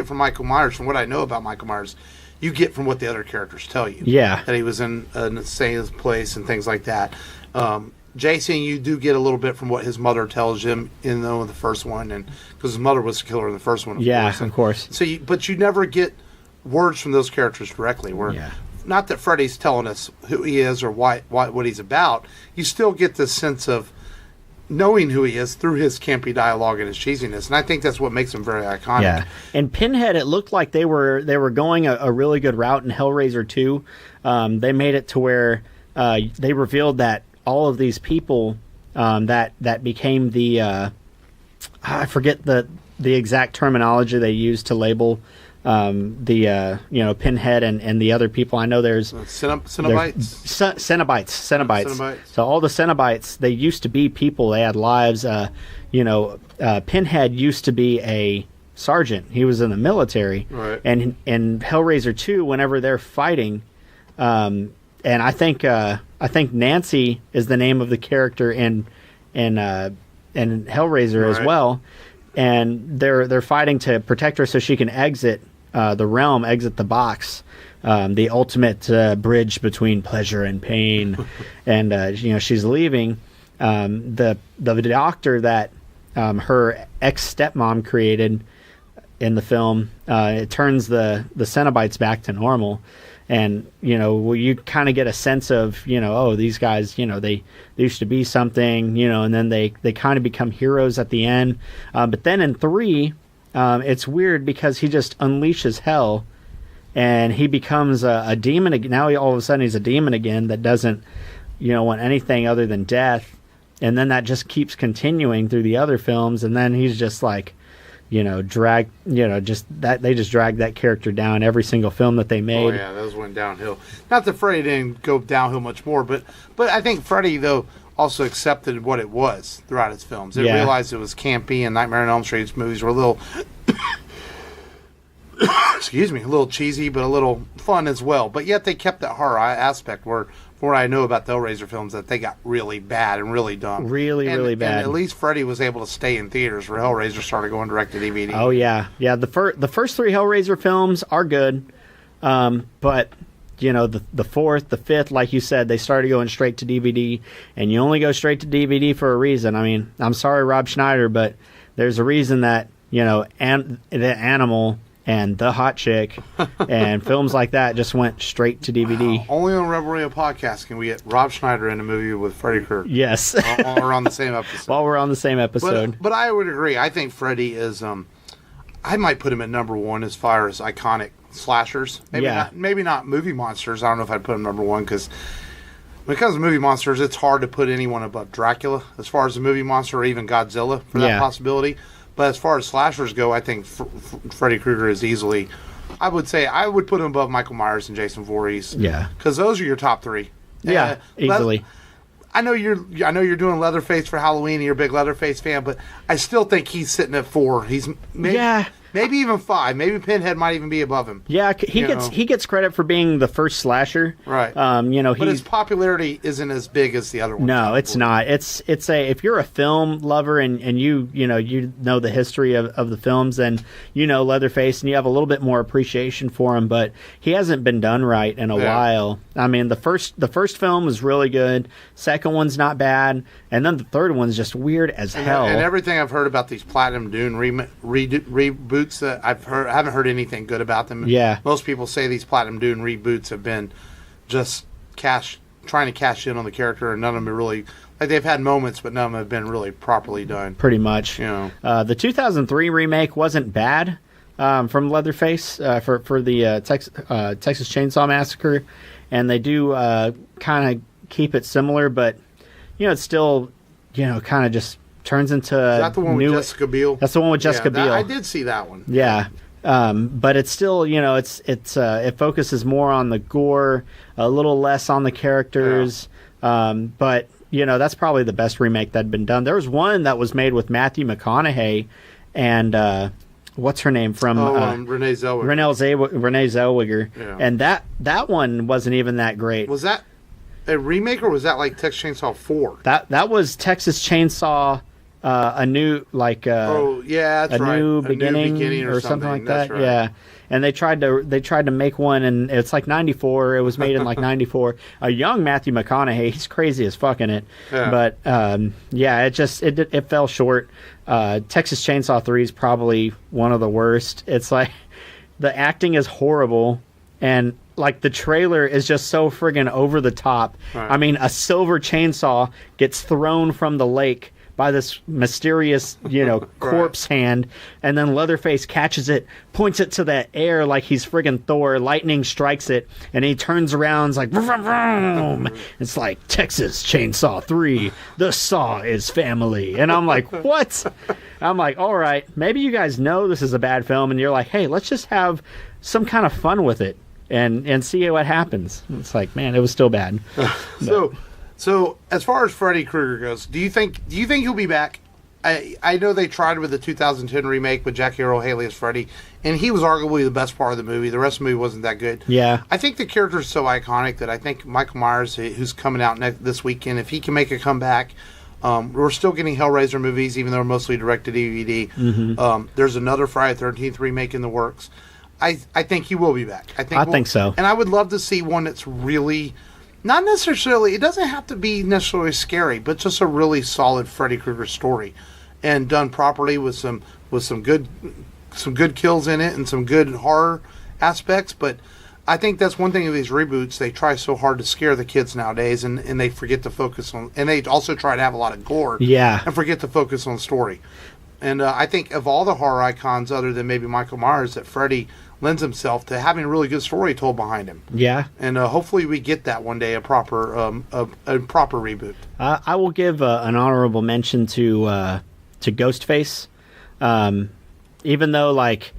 from Michael Myers. From what I know about Michael Myers, you get from what the other characters tell you. Yeah, that he was in a safe place and things like that. Jason, you do get a little bit from what his mother tells him in the first one, and because his mother was the killer in the first one. Of course. So, but you never get words from those characters directly. Not that Freddy's telling us who he is or what he's about. You still get this sense of knowing who he is through his campy dialogue and his cheesiness, and I think that's what makes him very iconic. Yeah, and Pinhead, it looked like they were going a really good route in Hellraiser 2. They made it to where they revealed that all of these people that became the I forget the exact terminology they used to label Pinhead and the other people. I know there's Cenobites. Cenobites. So all the Cenobites, they used to be people. They had lives. Pinhead used to be a sergeant. He was in the military. Right. And in Hellraiser 2, whenever they're fighting, and I think Nancy is the name of the character in Hellraiser as well. And they're fighting to protect her so she can exit the realm, exit the box, the ultimate bridge between pleasure and pain. And she's leaving. The doctor that her ex-stepmom created in the film, it turns the Cenobites back to normal. And, you kind of get a sense of, these guys, they used to be something, and then they kind of become heroes at the end. But then in 3, it's weird because he just unleashes hell and he becomes a demon again. Now all of a sudden he's a demon again that doesn't, want anything other than death. And then that just keeps continuing through the other films. And then he's just like, they just drag that character down every single film that they made. Oh yeah, those went downhill. Not that Freddy didn't go downhill much more, but I think Freddy though also accepted what it was throughout his films. They realized it was campy, and Nightmare on Elm Street's movies were a little excuse me, a little cheesy, but a little fun as well. But yet they kept that horror aspect where, from what I know about the Hellraiser films, that they got really bad and really dumb. Really bad. And at least Freddy was able to stay in theaters where Hellraiser started going direct to DVD. Oh, yeah. Yeah, the first 3 Hellraiser films are good. But, the fourth, the fifth, like you said, they started going straight to DVD. And you only go straight to DVD for a reason. I mean, I'm sorry, Rob Schneider, but there's a reason that, and the Animal and The Hot Chick and films like that just went straight to DVD. Wow. Only on Rebel Radio Podcast can we get Rob Schneider in a movie with Freddy Krueger. Yes. While we're on the same episode. While we're on the same episode. But I would agree. I think Freddy is, I might put him at number 1 as far as iconic slashers. Maybe not movie monsters. I don't know if I'd put him number 1 because when it comes to movie monsters, it's hard to put anyone above Dracula as far as a movie monster, or even Godzilla for that possibility. But as far as slashers go, I think Freddy Krueger is easily, I would put him above Michael Myers and Jason Voorhees. Yeah. Because those are your top 3. Yeah, easily. I know you're doing Leatherface for Halloween and you're a big Leatherface fan, but I still think he's sitting at 4. He's maybe even 5. Maybe Pinhead might even be above him. Yeah, he gets credit for being the first slasher. Right. But his popularity isn't as big as the other ones. No, it's not. It's if you're a film lover and you know the history of the films, then Leatherface and you have a little bit more appreciation for him. But he hasn't been done right in a while. I mean, the first film was really good. Second one's not bad, and then the third one's just weird as hell. And everything I've heard about these Platinum Dune reboots that I haven't heard anything good about them. Yeah. Most people say these Platinum Dune reboots have been just trying to cash in on the character, and none of them are really, like, they've had moments, but none of them have been really properly done. Pretty much. The 2003 remake wasn't bad from Leatherface for the Texas Chainsaw Massacre, and they do kind of keep it similar, but it's still kind of just turns into. Is that the one with Jessica Biel? That's the one with Jessica Biel. I did see that one. Yeah. But it's still, it focuses more on the gore, a little less on the characters. But that's probably the best remake that'd been done. There was one that was made with Matthew McConaughey and what's her name from Renee Zellweger. Renee Zellweger. Yeah. And that one wasn't even that great. Was that a remake, or was that like Texas Chainsaw 4? That was Texas Chainsaw. A new new beginning or something like that. Right. Yeah, and they tried to make one, and it's like 94. It was made in like 94. A young Matthew McConaughey, he's crazy as fuck in it. Yeah. But it fell short. Texas Chainsaw 3 is probably one of the worst. It's like the acting is horrible, and like the trailer is just so friggin' over the top. Right. I mean, a silver chainsaw gets thrown from the lake by this mysterious, corpse hand, and then Leatherface catches it, points it to the air like he's friggin' Thor, lightning strikes it, and he turns around, it's like, vroom, vroom. It's like, Texas Chainsaw 3, the saw is family. And I'm like, what? I'm like, all right, maybe you guys know this is a bad film, and you're like, hey, let's just have some kind of fun with it and see what happens. It's like, man, it was still bad. So as far as Freddy Krueger goes, do you think he'll be back? I know they tried with the 2010 remake with Jackie Earle Haley as Freddy, and he was arguably the best part of the movie. The rest of the movie wasn't that good. Yeah. I think the character is so iconic that I think Michael Myers, who's coming out this weekend, if he can make a comeback. We're still getting Hellraiser movies, even though they're mostly directed DVD. Mm-hmm. There's another Friday the 13th remake in the works. I think he will be back. I think so. And I would love to see one that's really, not necessarily, it doesn't have to be necessarily scary, but just a really solid Freddy Krueger story, and done properly with some good kills in it and some good horror aspects. But I think that's one thing of these reboots. They try so hard to scare the kids nowadays, and they forget to focus on, and they also try to have a lot of gore. Yeah. And forget to focus on story. And I think of all the horror icons, other than maybe Michael Myers, that Freddy lends himself to having a really good story told behind him. Yeah. And hopefully we get that one day, a proper reboot. I will give an honorable mention to Ghostface. Even though, like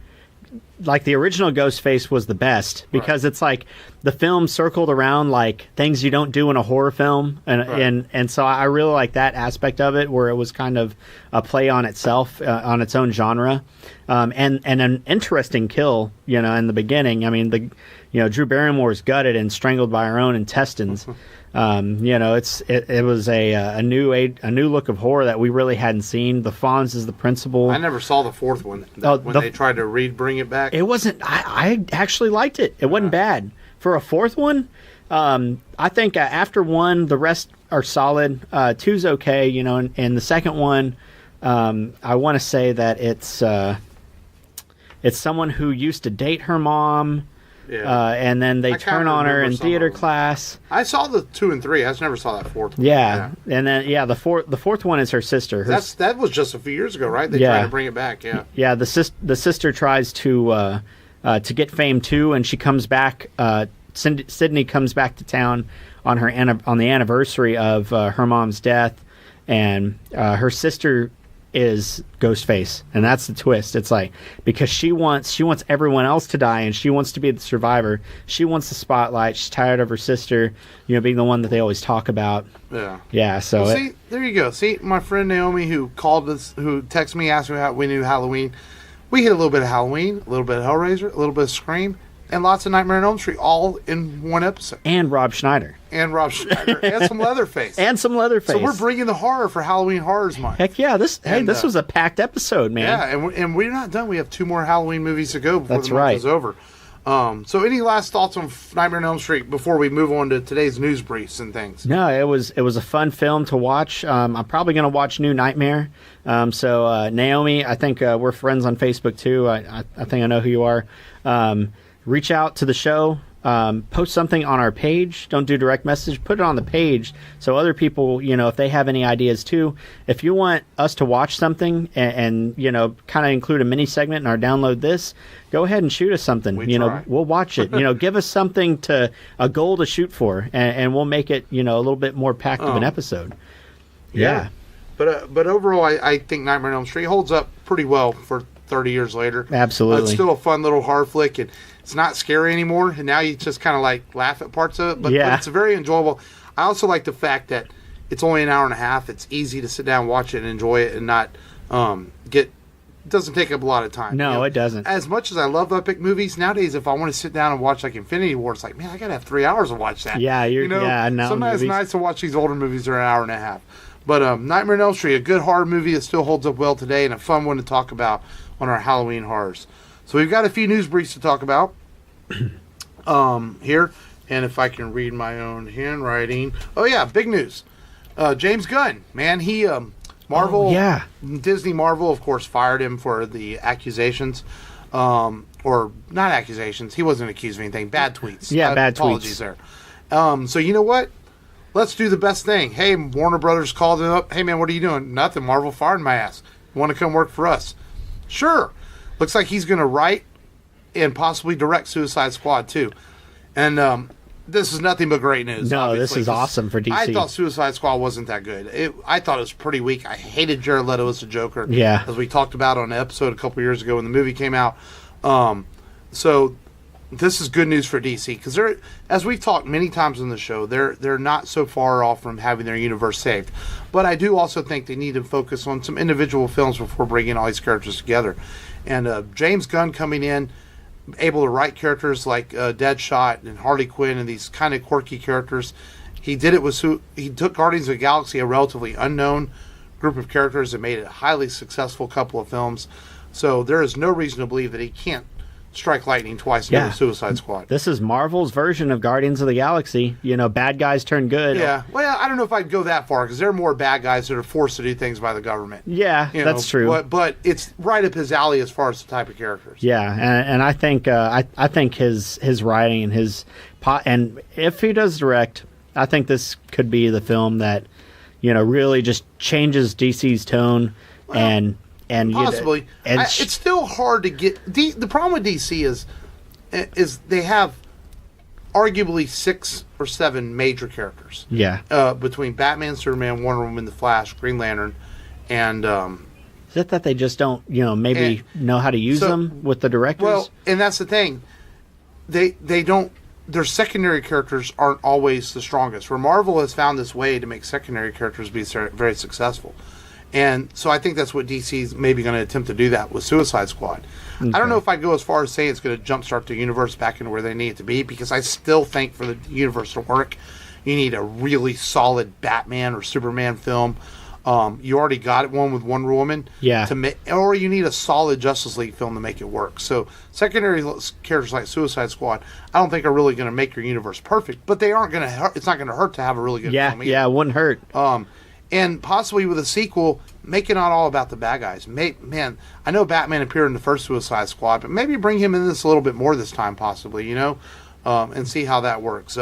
the original Ghostface was the best, because It's like the film circled around like things you don't do in a horror film, and so I really like that aspect of it, where it was kind of a play on itself, on its own genre, and an interesting kill, in the beginning. I mean, Drew Barrymore's gutted and strangled by her own intestines. It was a new look of horror that we really hadn't seen. The Fonz is the principal. I never saw the fourth one when they tried to bring it back. It wasn't. I actually liked it. It wasn't bad for a fourth one. I think after one, the rest are solid. Two's okay, and the second one, I want to say that it's someone who used to date her mom. Yeah. And then they turn on her in theater class. I saw the 2 and 3. I just never saw that fourth one. Yeah. And then the fourth one is her sister. That was just a few years ago, right? They tried to bring it back. Yeah. Yeah. The sister tries to get fame too, and she comes back. Sydney comes back to town on the anniversary of her mom's death, and her sister is Ghostface, and that's the twist. It's like, because she wants everyone else to die, and she wants to be the survivor. She wants the spotlight. She's tired of her sister, being the one that they always talk about. Yeah. So see, there you go. See, my friend Naomi, who called us, who texted me, asked me how we knew Halloween. We hit a little bit of Halloween, a little bit of Hellraiser, a little bit of Scream, and lots of Nightmare on Elm Street, all in one episode. And Rob Schneider. And some Leatherface. So we're bringing the horror for Halloween Horrors Month. Heck yeah! This was a packed episode, man. Yeah, and we're not done. We have 2 more Halloween movies to go before the month is over. So any last thoughts on Nightmare on Elm Street before we move on to today's news briefs and things? No, it was a fun film to watch. I'm probably going to watch New Nightmare. So Naomi, I think we're friends on Facebook too. I think I know who you are. Reach out to the show. Post something on our page. Don't do direct message. Put it on the page so other people, if they have any ideas too. If you want us to watch something and kind of include a mini segment in our Download This, go ahead and shoot us something. We'll watch it. Give us something a goal to shoot for, and we'll make it, a little bit more packed of an episode. Yeah. But overall, I think Nightmare on Elm Street holds up pretty well for 30 years later. Absolutely. It's still a fun little horror flick, and it's not scary anymore, and now you just kind of like laugh at parts of it, but it's very enjoyable. I also like the fact that it's only an hour and a half. It's easy to sit down, watch it, and enjoy it, and not it doesn't take up a lot of time. No, it doesn't. As much as I love epic movies, nowadays if I want to sit down and watch like Infinity War, it's like, man, I gotta have 3 hours to watch that. Yeah, sometimes it's nice to watch these older movies that are an hour and a half. But Nightmare on Elm Street, a good horror movie that still holds up well today, and a fun one to talk about on our Halloween horrors. So we've got a few news briefs to talk about here, and if I can read my own handwriting. Oh yeah, big news. James Gunn, man, he Marvel, Disney Marvel, of course, fired him for the accusations, or not accusations. He wasn't accused of anything. Bad tweets. Yeah, bad apologies tweets. There. So you know what? let's do the best thing. Hey, Warner Brothers called him up. Hey, man, what are you doing? Nothing. Marvel fired my ass. You want to come work for us? Sure. Looks like he's going to write and possibly direct Suicide Squad too. And this is nothing but great news. No, this is awesome for DC. I thought Suicide Squad wasn't that good. I thought it was pretty weak. I hated Jared Leto as the Joker. Yeah. As we talked about on an episode a couple years ago when the movie came out. So this is good news for DC because they're, as we've talked many times on the show, they're not so far off from having their universe saved. But I do also think they need to focus on some individual films before bringing all these characters together. And James Gunn coming in, able to write characters like Deadshot and Harley Quinn and these kind of quirky characters. He did it with he took Guardians of the Galaxy, a relatively unknown group of characters, and made it a highly successful couple of films. So there is no reason to believe that he can't strike lightning twice with Suicide Squad. This is Marvel's version of Guardians of the Galaxy. You know, bad guys turn good. Yeah. Well, I don't know if I'd go that far because they're more bad guys that are forced to do things by the government. Yeah, that's true. But it's right up his alley as far as the type of characters. Yeah, and I think I think his writing and and if he does direct, I think this could be the film that, you know, really just changes DC's tone and possibly. It's still hard to get. The problem with DC is they have arguably 6 or 7 major characters. Yeah. Between Batman, Superman, Wonder Woman, The Flash, Green Lantern, and is it that they just don't, you know, maybe know how to use them with the directors? Well, and that's the thing. They don't. Their secondary characters aren't always the strongest. Where Marvel has found this way to make secondary characters be very successful. And so I think that's what DC's maybe going to attempt to do that with Suicide Squad. Okay. I don't know if I'd go as far as saying it's going to jumpstart the universe back into where they need it to be, because I still think for the universe to work, you need a really solid Batman or Superman film. You already got one with Wonder Woman. Yeah. Or you need a solid Justice League film to make it work. So secondary characters like Suicide Squad, I don't think are really going to make your universe perfect, but they aren't going to hurt. It's not going to hurt to have a really good film either. Yeah, it wouldn't hurt. And possibly with a sequel, make it not all about the bad guys. Man, I know Batman appeared in the first Suicide Squad, but maybe bring him in this a little bit more this time, possibly, you know, and see how that works.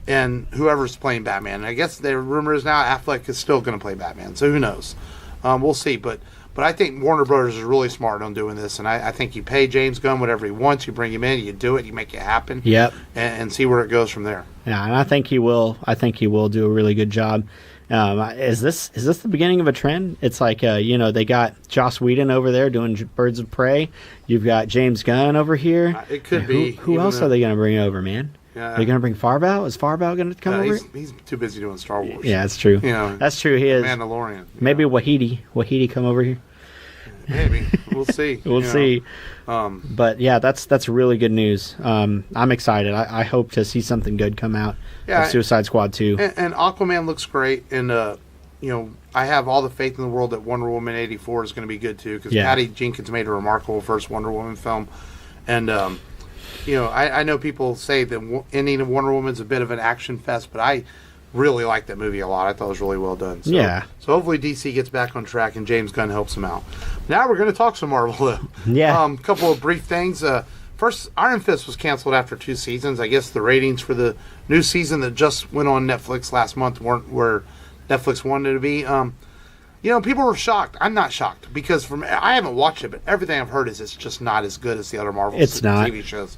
And whoever's playing Batman. I guess the rumor is now Affleck is still going to play Batman, so who knows? We'll see. But I think Warner Brothers is really smart on doing this, and I think you pay James Gunn whatever he wants, you bring him in, you do it, you make it happen. Yep. And see where it goes from there. Yeah, and I think he will. I think he will do a really good job. Is this the beginning of a trend? It's like, you know, they got Joss Whedon over there doing Birds of Prey. You've got James Gunn over here. It could be. Who else are they going to bring over, man? Yeah. Are they going to bring Farbow? Is Farbow going to come over? He's too busy doing Star Wars. Yeah, that's true. You know, that's true. He is. Mandalorian. Maybe Wahidi come over here. Maybe. We'll see. We'll see. But yeah, that's really good news. I'm excited. I hope to see something good come out of Suicide Squad 2. And Aquaman looks great. And, you know, I have all the faith in the world that Wonder Woman 84 is going to be good too. Because Patty Jenkins made a remarkable first Wonder Woman film. And, you know, I know people say that ending of Wonder Woman's a bit of an action fest, but I really liked that movie a lot. I thought it was really well done. So hopefully DC gets back on track and James Gunn helps him out. Now we're going to talk some Marvel, though. Yeah. A couple of brief things. First, Iron Fist was canceled after 2 seasons. I guess the ratings for the new season that just went on Netflix last month weren't where Netflix wanted it to be. You know, people were shocked. I'm not shocked because I haven't watched it, but everything I've heard is it's just not as good as the other Marvel TV shows.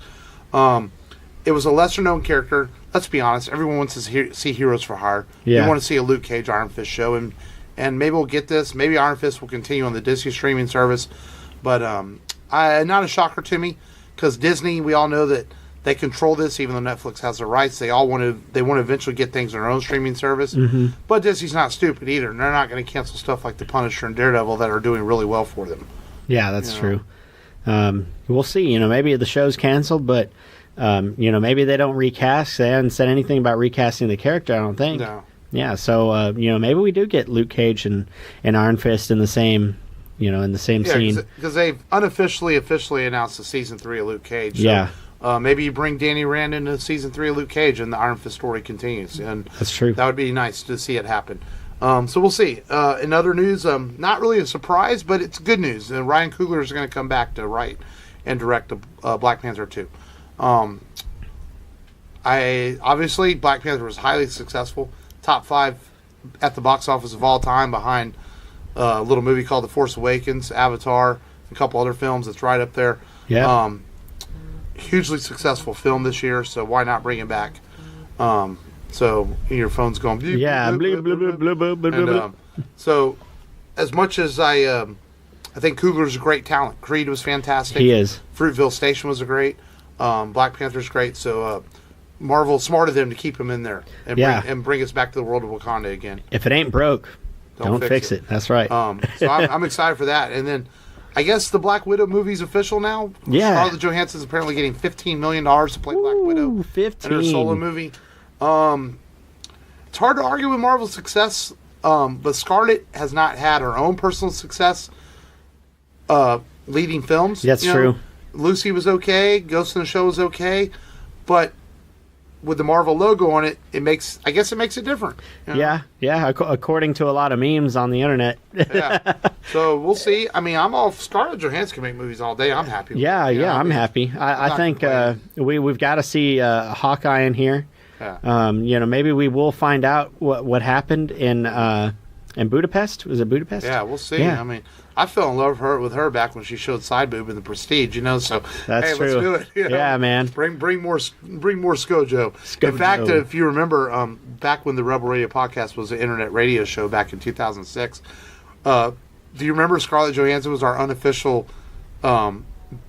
It was a lesser-known character. Let's be honest. Everyone wants to see Heroes for Hire. Yeah. You want to see a Luke Cage Iron Fist show, and maybe we'll get this. Maybe Iron Fist will continue on the Disney streaming service, but not a shocker to me because Disney. We all know that they control this, even though Netflix has the rights. They want to eventually get things on their own streaming service. Mm-hmm. But Disney's not stupid either, and they're not going to cancel stuff like The Punisher and Daredevil that are doing really well for them. Yeah, that's true. We'll see. You know, maybe the show's canceled, but you know, maybe they don't recast. They haven't said anything about recasting the character, I don't think. No. Yeah, so you know, maybe we do get Luke Cage and Iron Fist in the same, you know, in the same scene. Because they've officially announced the season 3 of Luke Cage. So, yeah. Maybe you bring Danny Rand into season 3 of Luke Cage, and the Iron Fist story continues. And that's true. That would be nice to see it happen. So we'll see. In other news, not really a surprise, but it's good news. Ryan Coogler is going to come back to write and direct Black Panther 2. Obviously Black Panther was highly successful. top 5 at the box office of all time, behind a little movie called The Force Awakens, Avatar, a couple other films. It's right up there. Yeah. Hugely successful film this year, so why not bring it back? So your phone's going. Bleep, Yeah. bleep, Bleep, bleep, bleep, bleep, bleep, bleep, bleep. So, as much as I think Coogler's a great talent. Creed was fantastic. He is. Fruitville Station was a great. Black Panther's great. So Marvel, smart of them to keep him in there and bring us back to the world of Wakanda again. If it ain't broke, don't fix it. That's right. So I'm excited for that. And then I guess the Black Widow movie's official now. Yeah. Scarlett Johansson's apparently getting $15 million to play Black Widow 15. in her solo movie. It's hard to argue with Marvel's success, but Scarlett has not had her own personal success leading films. That's true. Lucy was okay. Ghost in the Shell was okay. But with the Marvel logo on it, it makes it different. Yeah. According to a lot of memes on the internet. Yeah. So we'll see. I mean, I'm all Scarlett Johansson can make movies all day. I'm happy. With Yeah, it. I'm happy. I think we've got to see Hawkeye in here. Yeah. Maybe we will find out what happened in Budapest. Was it Budapest? Yeah, we'll see. Yeah. I mean, I fell in love with her back when she showed side boob in The Prestige. So That's true. Let's do it. Yeah, man. Bring more ScoJo. In fact, if you remember, back when the Rebel Radio podcast was an internet radio show back in 2006, do you remember Scarlett Johansson was our unofficial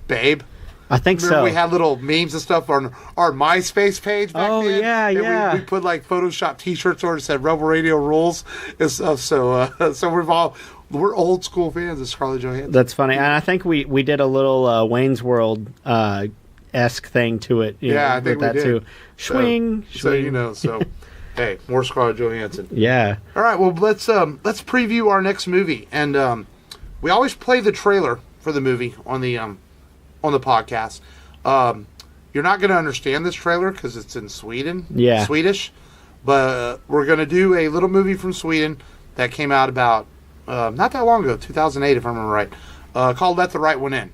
babe? I think Remember so. we had little memes and stuff on our MySpace page back then? Yeah, and yeah. We put like Photoshop T-shirts on it that said Rebel Radio rules and stuff. So we're old school fans of Scarlett Johansson. That's funny. And I think we did a little Wayne's World esque thing to it. I think we did. Too. Swing. So hey, more Scarlett Johansson. Yeah. All right, well let's preview our next movie, and we always play the trailer for the movie on the podcast. You're not going to understand this trailer because it's in Swedish, but we're going to do a little movie from Sweden that came out about not that long ago, 2008 if I remember right, called Let the Right One In.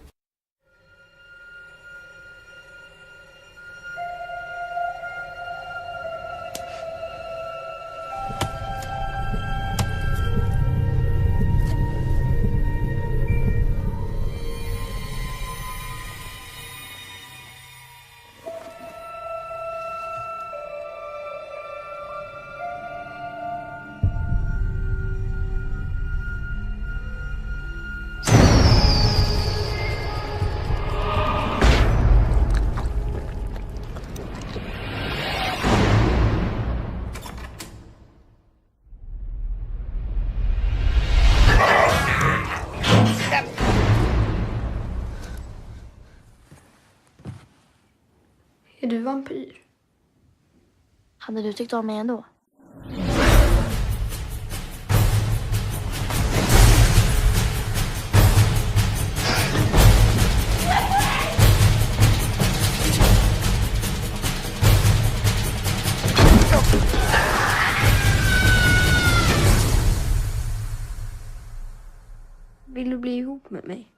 Är du vampyr? Hade du tyckt om mig ändå? Vill du bli ihop med mig?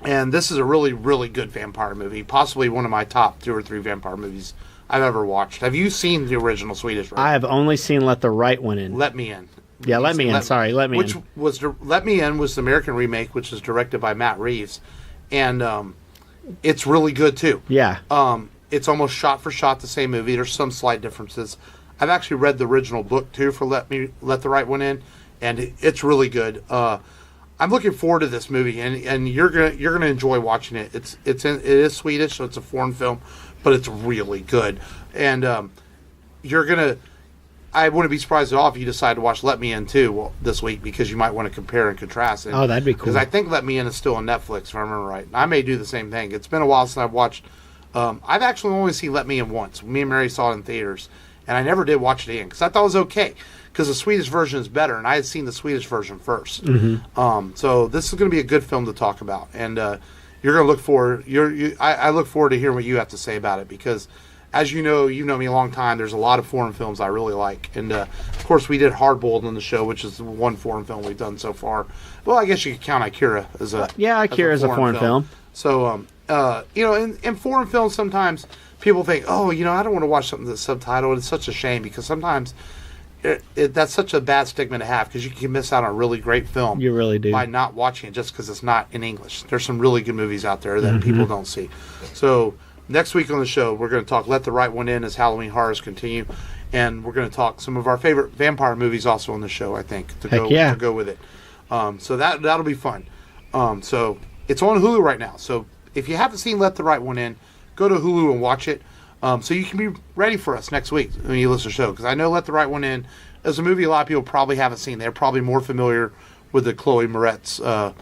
And this is a really, really good vampire movie. Possibly one of my top 2 or 3 vampire movies I've ever watched. Have you seen the original Swedish version? I have only seen Let the Right One In. Let Me In. Yeah, Let Me In. Let Me In. Let Me In was the American remake, which is directed by Matt Reeves. And it's really good, too. Yeah. It's almost shot for shot the same movie. There's some slight differences. I've actually read the original book, too, for Let the Right One In. And it's really good. I'm looking forward to this movie, and you're gonna enjoy watching it. It is Swedish, so it's a foreign film, but it's really good. And I wouldn't be surprised at all if you decide to watch Let Me In too this week, because you might want to compare and contrast. Oh, that'd be cool. Because I think Let Me In is still on Netflix, if I remember right. I may do the same thing. It's been a while since I've watched. I've actually only seen Let Me In once. Me and Mary saw it in theaters, and I never did watch it again because I thought it was okay. Because the Swedish version is better, and I had seen the Swedish version first. Mm-hmm. So this is going to be a good film to talk about, and you're going to look forward. I look forward to hearing what you have to say about it, because as you know me a long time, there's a lot of foreign films I really like. And, of course, we did Hardboiled on the show, which is the one foreign film we've done so far. Well, I guess you could count Akira as a Akira is a foreign film. So, in foreign films, sometimes people think, oh, I don't want to watch something that's subtitled. It's such a shame because sometimes that's such a bad stigma to have because you can miss out on a really great film. You really do. By not watching it just because it's not in English. There's some really good movies out there that people don't see. So next week on the show, we're going to talk Let the Right One In as Halloween horrors continue. And we're going to talk some of our favorite vampire movies also on the show, I think, to go with it. So that'll be fun. So it's on Hulu right now. So if you haven't seen Let the Right One In, go to Hulu and watch it. So you can be ready for us next week when you listen to the show. Because I know Let the Right One In is a movie a lot of people probably haven't seen. They're probably more familiar with the Chloe Moretz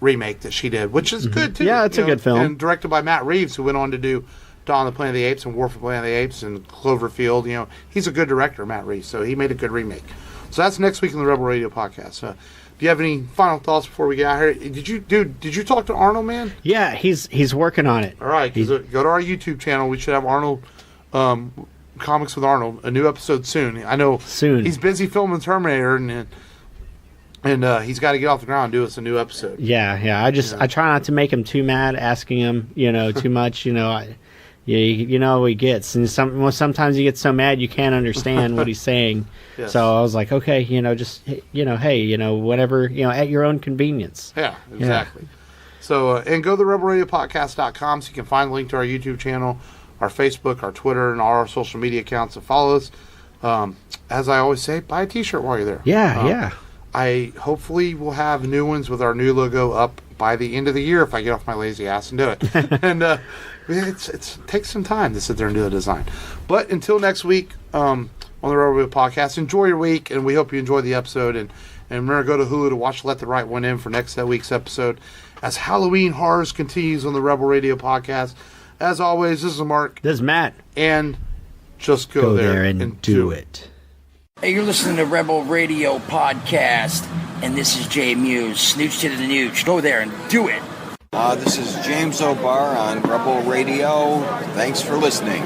remake that she did, which is good too. Yeah, it's a good film. And directed by Matt Reeves, who went on to do Dawn of the Planet of the Apes and War for the Planet of the Apes and Cloverfield. He's a good director, Matt Reeves, so he made a good remake. So that's next week on the Rebel Radio podcast. Do you have any final thoughts before we get out here? Did you talk to Arnold, man? Yeah, he's working on it. All right, go to our YouTube channel. We should have Arnold, Comics with Arnold, a new episode soon. I know soon. He's busy filming Terminator, and he's got to get off the ground and do us a new episode. Yeah. I try not to make him too mad, asking him, too much. He gets, and sometimes he gets so mad you can't understand what he's saying. Yes. So I was like, okay, just hey, whatever, at your own convenience. Yeah, exactly. Yeah. So and go to rebelradiopodcast.com so you can find the link to our YouTube channel, our Facebook, our Twitter, and all our social media accounts, and follow us. As I always say, buy a T-shirt while you're there. Yeah. I hopefully will have new ones with our new logo up by the end of the year if I get off my lazy ass and do it. And it takes some time to sit there and do the design. But until next week on the Rebel Radio Podcast, enjoy your week, and we hope you enjoy the episode. And remember, go to Hulu to watch Let the Right One In for next week's episode as Halloween horrors continues on the Rebel Radio Podcast. As always, this is Mark. This is Matt. And just go there and do it. Hey, you're listening to Rebel Radio Podcast, and this is Jay Muse. Snooch to the nooch. Go there and do it. This is James O'Barr on Rebel Radio. Thanks for listening.